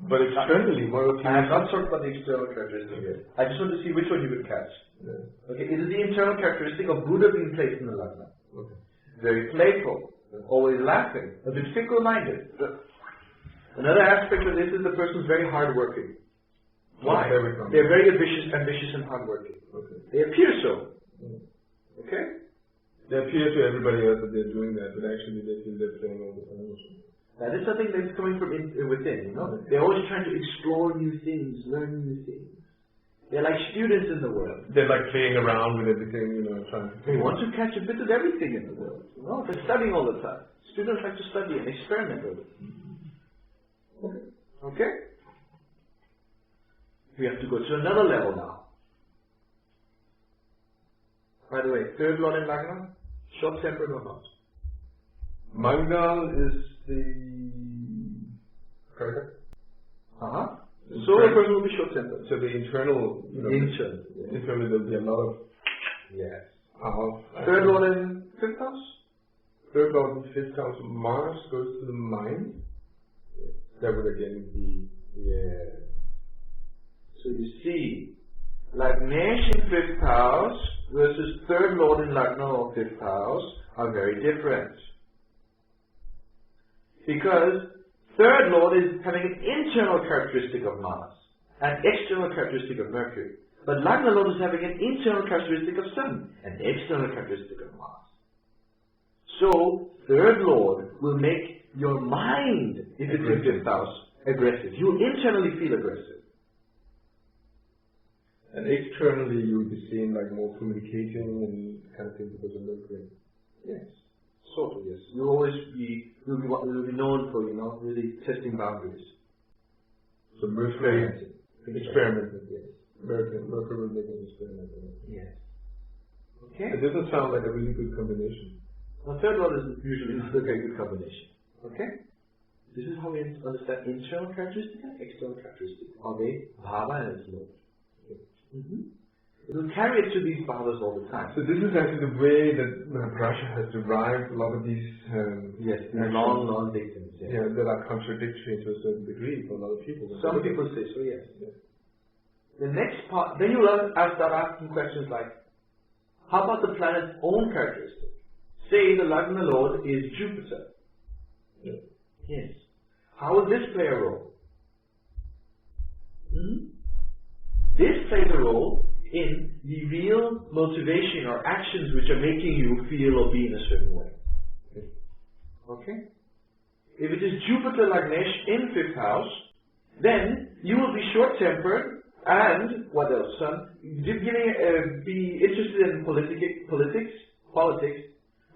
[SPEAKER 4] but externally,
[SPEAKER 2] I have not talked about the external characteristic yet. I just want to see which one you would catch. Yeah. Okay, it is the internal characteristic of Buddha being placed in the Lagna.
[SPEAKER 4] Okay.
[SPEAKER 2] Very playful, always laughing, a bit fickle-minded. Another aspect of this is the person is very hard-working. Why? They're very ambitious and hard-working.
[SPEAKER 4] Okay.
[SPEAKER 2] They appear so. Okay?
[SPEAKER 4] They appear to everybody else that they're doing that, but actually they feel they're playing all the time.
[SPEAKER 2] That is something that's coming from within, They're always trying to explore new things, learn new things. They're like students in the world.
[SPEAKER 4] They're like playing around with everything, trying to...
[SPEAKER 2] They want to catch a bit of everything in the world, They're studying all the time. Students like to study and experiment with it. Okay? We have to go to another level now. By the way, 3rd Lord in Lagna, short-tempered or not?
[SPEAKER 4] Mangal is the character.
[SPEAKER 2] The solar person will be short-tempered.
[SPEAKER 4] So the internal, internally there will be a lot of power.
[SPEAKER 2] 3rd Lord in 5th house?
[SPEAKER 4] 3rd Lord in 5th house, Mars goes to the mind. That would again be,
[SPEAKER 2] So you see, Lagnesh in 5th house versus 3rd Lord in Lagna or 5th house are very different. Because 3rd Lord is having an internal characteristic of Mars, an external characteristic of Mercury. But Lagna Lord is having an internal characteristic of Sun, an external characteristic of Mars. So, 3rd Lord will make your mind, if it's in 5th house, aggressive. You internally feel aggressive.
[SPEAKER 4] And externally you will be seen like more communicating and kind of thing because of Mercury.
[SPEAKER 2] Yes. Sort of, yes. You'll always be known for, really testing boundaries.
[SPEAKER 4] So Mercury experimenting, yes. Mercury will make an experiment.
[SPEAKER 2] Yes. Okay.
[SPEAKER 4] It doesn't sound like a really good combination.
[SPEAKER 2] The 3rd one is usually not a very good combination. Okay? This is how we understand internal characteristic and external characteristic of a bhava and its mode. It will carry it to these bhavas all the time.
[SPEAKER 4] So this is actually the way that Mahaprabhu has derived a lot of these
[SPEAKER 2] long dictums.
[SPEAKER 4] That are contradictory to a certain degree for a lot of people.
[SPEAKER 2] Some people say so, yes. The next part, then you will start asking questions like, how about the planet's own characteristic? Say the Lagna Lord is Jupiter. Yes. How will this play a role? This plays a role in the real motivation or actions which are making you feel or be in a certain way. Okay? If it is Jupiter Lagnesh in 5th house, then you will be short-tempered and, what else, son? Be interested in politics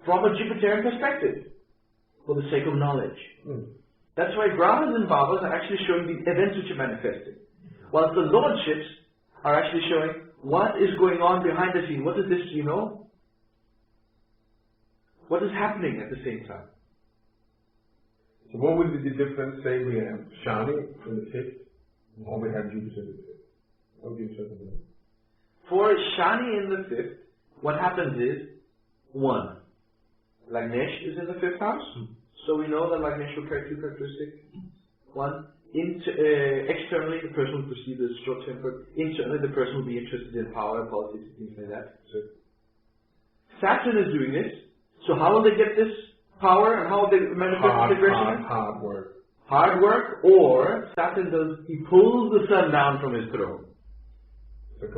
[SPEAKER 2] from a Jupiterian perspective, for the sake of knowledge. That's why Brahmas and Bhavas are actually showing the events which are manifesting, whilst the lordships are actually showing what is going on behind the scene. What is this, What is happening at the same time?
[SPEAKER 4] So what would be the difference? Say we have Shani in the 5th, or we have Jupiter in the 5th. What would you interpret that?
[SPEAKER 2] For Shani in the 5th, what happens is, 1. Lagnesh is in the 5th house. So we know that Lagnesh will carry 2 characteristics. One, externally the person will perceive as short-tempered. Internally the person will be interested in power, politics, things like that. So Saturn is doing this. So how will they get this power and how will they manifest aggression?
[SPEAKER 4] Hard work.
[SPEAKER 2] Hard work, or Saturn he pulls the sun down from his throne.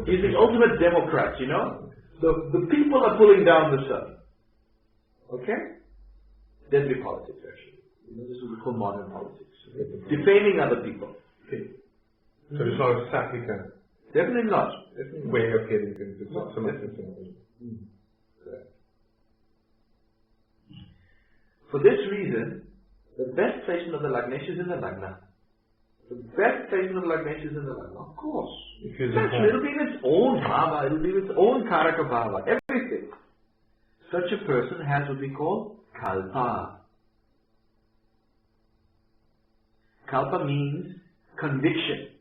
[SPEAKER 2] He's the ultimate democrat, you know? The people are pulling down the sun. Okay? Deadly politics, actually. You know, this is what we call modern politics. Defaming other people. Okay.
[SPEAKER 4] So it's not a Sattvic
[SPEAKER 2] Definitely not.
[SPEAKER 4] way of getting things. It's not so much the same.
[SPEAKER 2] Correct. For this reason, the best placement of the Lagnesh is in the Lagna. The best placement of the Lagnesh is in the Lagna, of course. It'll be in its own bhava, it'll be in its own karaka bhava, everything. Such a person has what we call kalpa. Kalpa means conviction.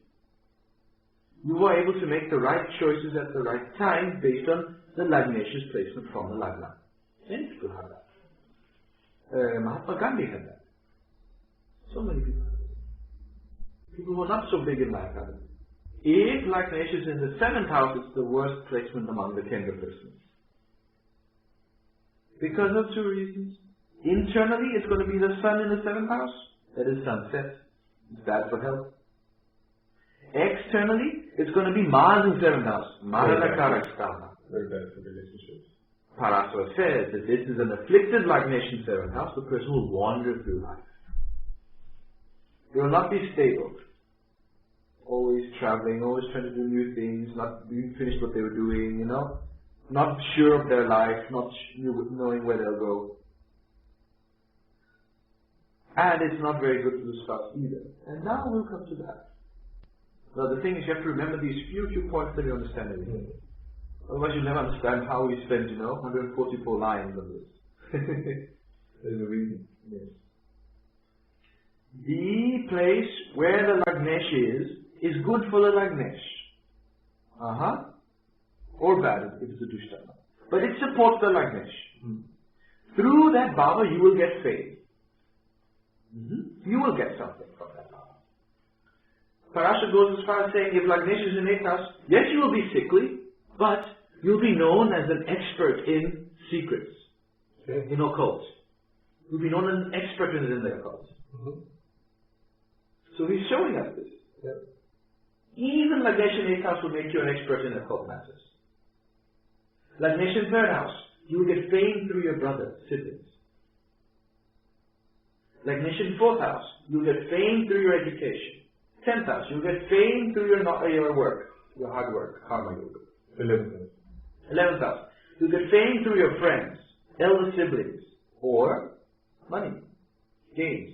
[SPEAKER 2] You are able to make the right choices at the right time based on the Lagnesh's placement from the Lagna. Many people have that. Mahatma Gandhi had that. So many people. People who are not so big in life have it. If Lagnesh is in the 7th house, it's the worst placement among the Kendra persons. Because of 2 reasons. Internally, it's going to be the sun in the 7th house. That is sunset. It's bad for health. Externally, it's going to be Mars in 7th house. Maranakarakstana.
[SPEAKER 4] Very bad for relationships.
[SPEAKER 2] Paraswara says that this is an afflicted Lagnesh in 7th house. The person will wander through life. They will not be stable. Always traveling, always trying to do new things, not being finished what they were doing, you know. Not sure of their life, not knowing where they'll go. And it's not very good for the spouse either. And now we'll come to that. Now the thing is, you have to remember these few points that you understand everything. Otherwise you'll never understand how we spend, 144 lines on this. There's a reason. Yes. The place where the Lagnesh is good for the Lagnesh. Or bad if it's a Dushtana. But it supports the Lagnesh. Through that bhava you will get fame. You will get something from that bhava. Parasha goes as far as saying, if Lagnesh is in 8th house, yes, you will be sickly, but you'll be known as an expert in secrets, in occult. You'll be known as an expert in the occult. So he's showing us this. Even Lagnesh in 8th house will make you an expert in occult matters. Lagnesh in 3rd house, you will get fame through your brothers, siblings. Lagnesh in 4th house, you will get fame through your education. 10th house, you will get fame through your work, your hard work, karma yoga. 11th house, you will get fame through your friends, elder siblings, or money, gains.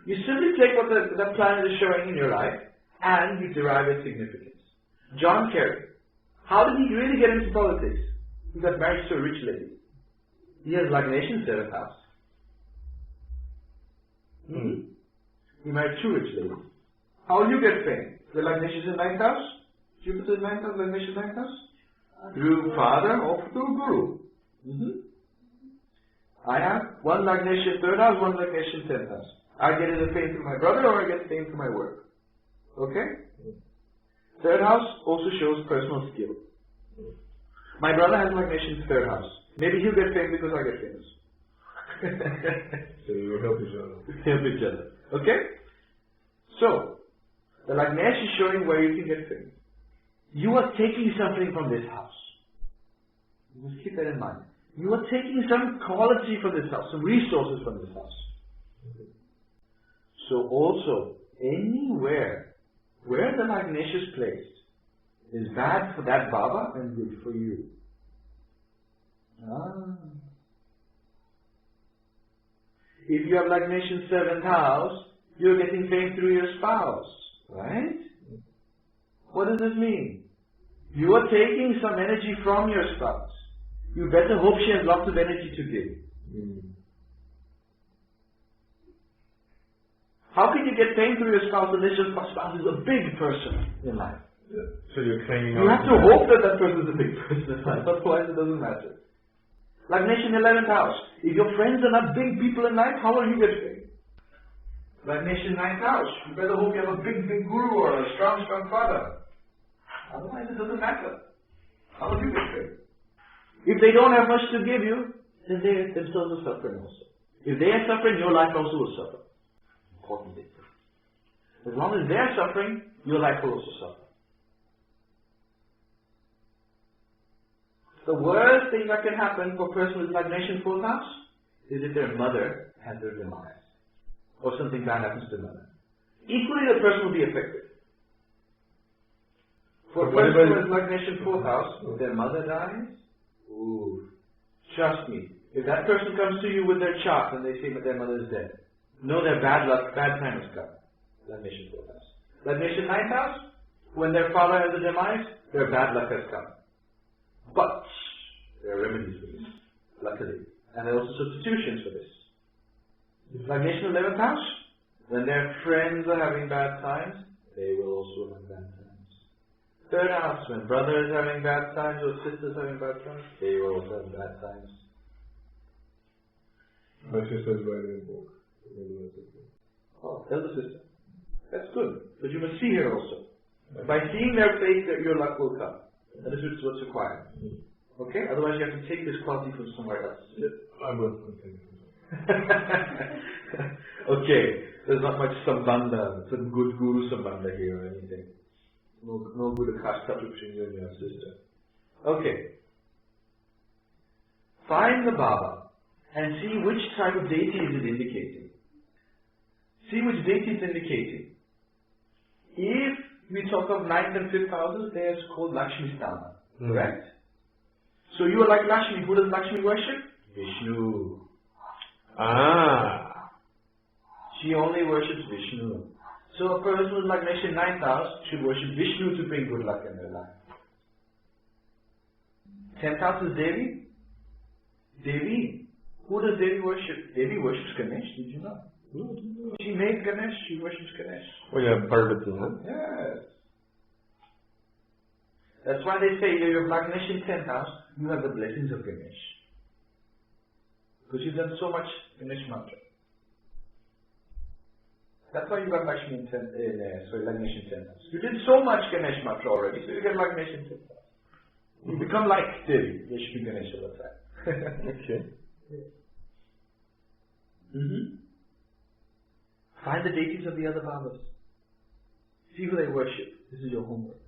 [SPEAKER 2] You simply take what that planet is showing in your life and you derive its significance. John Kerry, how did he really get into politics? He got married to a rich lady. He has Lagnesh in 7th house. He married 2 rich ladies. How will you get fame? The Lagnesh is in 9th house? Jupiter is 9th house, Lagnesh is 9th house? Through father or through guru. I have one Lagnesh in 3rd house, one Lagnesh in 10th house. I get it fame through my brother or I get fame through my work. Okay? 3rd house also shows personal skill. My brother has Lagnesh in 3rd house. Maybe he'll get fame because I get famous.
[SPEAKER 4] So you will help each other.
[SPEAKER 2] Help each other. Okay? So, the Lagnesh is showing where you can get fame. You are taking something from this house. You must keep that in mind. You are taking some quality from this house, some resources from this house. So also, anywhere where the Lagnesh is placed is bad for that bhava and good for you. If you have Lagnesh in 7th house, you're getting fame through your spouse, right? What does this mean? You are taking some energy from your spouse. You better hope she has lots of energy to give. How can you get fame through your spouse unless your spouse is a big person in life?
[SPEAKER 4] So you're claiming...
[SPEAKER 2] You have to hope that that person is a big person in life, otherwise it doesn't matter. Lagnation 11th house. If your friends are not big people in life, how will you get big? Lagnation 9th house. You better hope you have a big guru or a strong father. Otherwise it doesn't matter. How will you get big? If they don't have much to give you, then they themselves are suffering also. If they are suffering, your life also will suffer. Important thing. As long as they are suffering, your life will also suffer. The worst thing that can happen for a person with Lagnation 4th house is if their mother has their demise. Or something bad happens to the mother. Equally, the person will be affected. For a person who has Lagnation 4th house, if their mother dies, ooh, trust me, if that person comes to you with their chart and they say that their mother is dead, know their bad luck, bad time has come. Lagnation 4th house. Lagnation 9th house, when their father has a demise, their bad luck has come. But there are remedies for this, luckily. And there are also substitutions for this. Lagnation 11th house, when their friends are having bad times, they will also have bad times. 3rd house, when brother is having bad times or sister is having bad times, they will also have bad times.
[SPEAKER 4] My sister is writing a book.
[SPEAKER 2] Oh, elder sister. That's good. But you must see her also. By seeing their face, your luck will come. And this is what's required. Okay? Otherwise you have to take this quality from somewhere else.
[SPEAKER 4] I will.
[SPEAKER 2] Okay. There's not much sambandha, some good guru sambandha here or anything. No good akashta between you and your sister. Okay. Find the Baba and see which type of deity is it indicating. See which deity it's indicating. If we talk of 9th and 5th houses, they are called Lakshmi Sthana. Correct? So you are like Lakshmi. Who does Lakshmi worship? Vishnu.
[SPEAKER 4] Ah.
[SPEAKER 2] She only worships Vishnu. So a person with Lagnation 9th house should worship Vishnu to bring good luck in their life. 10th house is Devi. Devi. Who does Devi worship? Devi worships Ganesh. Did you know? She made Ganesh. She worships Ganesh.
[SPEAKER 4] Oh yeah, Parvati, huh?
[SPEAKER 2] Yes. That's why they say if you have Lagnation 10th house, you have the blessings of Ganesh. Because you've done so much Ganesh mantra. That's why you got Lagnation 10th house. You did so much Ganesh mantra already, so you get Lagnation 10th house. You become like Devi, Vishnu Ganesh all the time.
[SPEAKER 4] Okay.
[SPEAKER 2] Find the deities of the other bhavas. See who they worship. This is your homework.